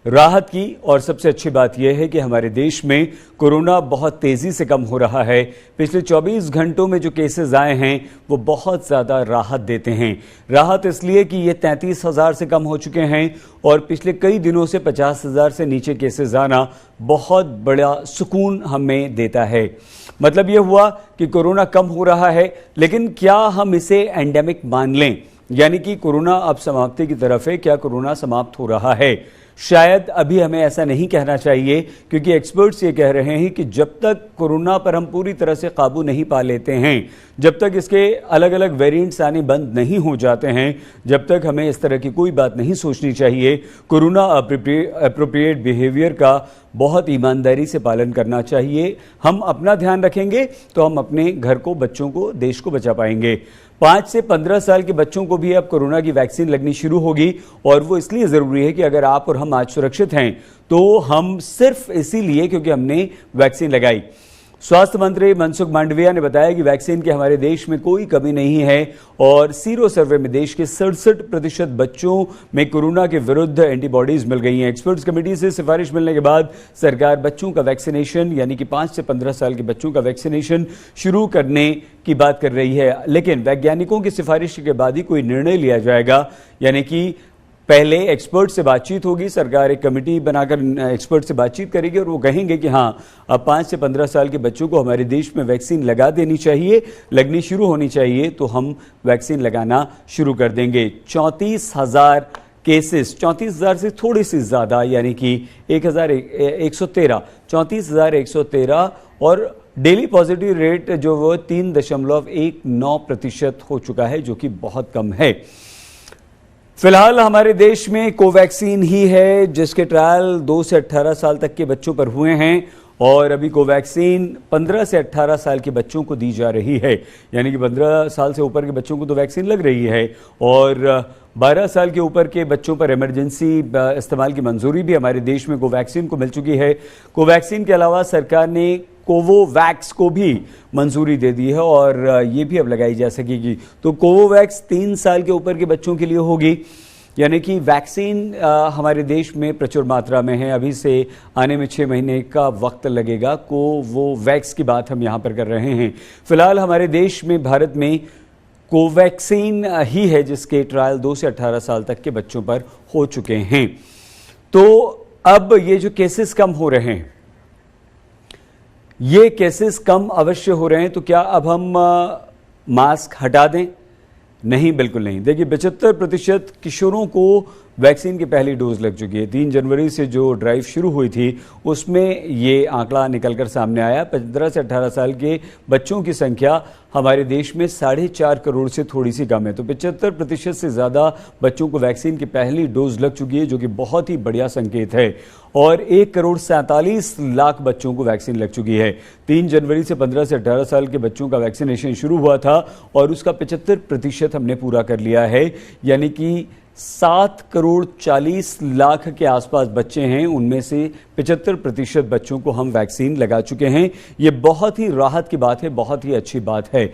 राहत की और सबसे अच्छी बात यह है कि हमारे देश में कोरोना बहुत तेजी से कम हो रहा है। पिछले 24 घंटों में जो केसेस आए हैं वो बहुत ज़्यादा राहत देते हैं। राहत इसलिए कि ये 33,000 से कम हो चुके हैं और पिछले कई दिनों से 50,000 से नीचे केसेस आना बहुत बड़ा सुकून हमें देता है। मतलब ये हुआ कि कोरोना कम हो रहा है, लेकिन क्या हम इसे एंडेमिक मान लें, यानी कि कोरोना अब समाप्ति की तरफ है? क्या कोरोना समाप्त हो रहा है? शायद अभी हमें ऐसा नहीं कहना चाहिए, क्योंकि एक्सपर्ट्स ये कह रहे हैं कि जब तक कोरोना पर हम पूरी तरह से काबू नहीं पा लेते हैं, जब तक इसके अलग अलग वेरिएंट्स आने बंद नहीं हो जाते हैं, जब तक हमें इस तरह की कोई बात नहीं सोचनी चाहिए। कोरोना अप्रोप्रिएट बिहेवियर का बहुत ईमानदारी से पालन करना चाहिए। हम अपना ध्यान रखेंगे तो हम अपने घर को, बच्चों को, देश को बचा पाएंगे। 5 से 15 साल के बच्चों को भी अब कोरोना की वैक्सीन लगनी शुरू होगी, और वो इसलिए ज़रूरी है कि अगर आप और हम आज सुरक्षित हैं तो हम सिर्फ इसीलिए क्योंकि हमने वैक्सीन लगाई। स्वास्थ्य मंत्री मनसुख मांडविया ने बताया कि वैक्सीन की हमारे देश में कोई कमी नहीं है और सीरो सर्वे में देश के 67% बच्चों में कोरोना के विरुद्ध एंटीबॉडीज मिल गई हैं। एक्सपर्ट्स कमेटी से सिफारिश मिलने के बाद सरकार बच्चों का वैक्सीनेशन, यानी कि 5 से 15 साल के बच्चों का वैक्सीनेशन शुरू करने की बात कर रही है। लेकिन वैज्ञानिकों की सिफारिश के बाद ही कोई निर्णय लिया जाएगा, यानी कि पहले एक्सपर्ट से बातचीत होगी। सरकार एक कमेटी बनाकर एक्सपर्ट से बातचीत करेगी और वो कहेंगे कि हाँ, अब 5 से 15 साल के बच्चों को हमारे देश में वैक्सीन लगा देनी चाहिए, लगनी शुरू होनी चाहिए, तो हम वैक्सीन लगाना शुरू कर देंगे। 34,000 केसेस, 34,000 से थोड़ी सी ज़्यादा, यानी कि 1,113, 34,113, और डेली पॉजिटिव रेट जो वो 3.19% हो चुका है, जो कि बहुत कम है। फिलहाल हमारे देश में कोवैक्सीन ही है जिसके ट्रायल 2 से 18 साल तक के बच्चों पर हुए हैं, और अभी कोवैक्सीन 15 से 18 साल के बच्चों को दी जा रही है, यानी कि 15 साल से ऊपर के बच्चों को तो वैक्सीन लग रही है, और 12 साल के ऊपर के बच्चों पर इमरजेंसी इस्तेमाल की मंजूरी भी हमारे देश में कोवैक्सीन को मिल चुकी है। कोवैक्सीन के अलावा सरकार ने कोवोवैक्स को भी मंजूरी दे दी है और ये भी अब लगाई जा सकेगी। तो कोवोवैक्स 3 साल के ऊपर के बच्चों के लिए होगी, यानी कि वैक्सीन हमारे देश में प्रचुर मात्रा में है। अभी से आने में 6 महीने का वक्त लगेगा। कोवोवैक्स की बात हम यहाँ पर कर रहे हैं। फिलहाल हमारे देश में, भारत में कोवैक्सीन ही है जिसके ट्रायल 2 से 18 साल तक के बच्चों पर हो चुके हैं। तो अब ये जो केसेस कम हो रहे हैं, ये केसेस कम अवश्य हो रहे हैं, तो क्या अब हम मास्क हटा दें? नहीं, बिल्कुल नहीं। देखिए, 75% किशोरों को वैक्सीन की पहली डोज लग चुकी है। 3 जनवरी से जो ड्राइव शुरू हुई थी उसमें ये आंकड़ा निकलकर सामने आया। 15 से 18 साल के बच्चों की संख्या हमारे देश में 4.5 करोड़ से थोड़ी सी कम है। तो 75% से ज़्यादा बच्चों को वैक्सीन की पहली डोज लग चुकी है, जो कि बहुत ही बढ़िया संकेत है। और 1,47,00,000 बच्चों को वैक्सीन लग चुकी है। 3 जनवरी से 15 से 18 साल के बच्चों का वैक्सीनेशन शुरू हुआ था और उसका 75% हमने पूरा कर लिया है, यानी कि 7,40,00,000 के आसपास बच्चे हैं, उनमें से 75% बच्चों को हम वैक्सीन लगा चुके हैं। ये बहुत ही राहत की बात है, बहुत ही अच्छी बात है।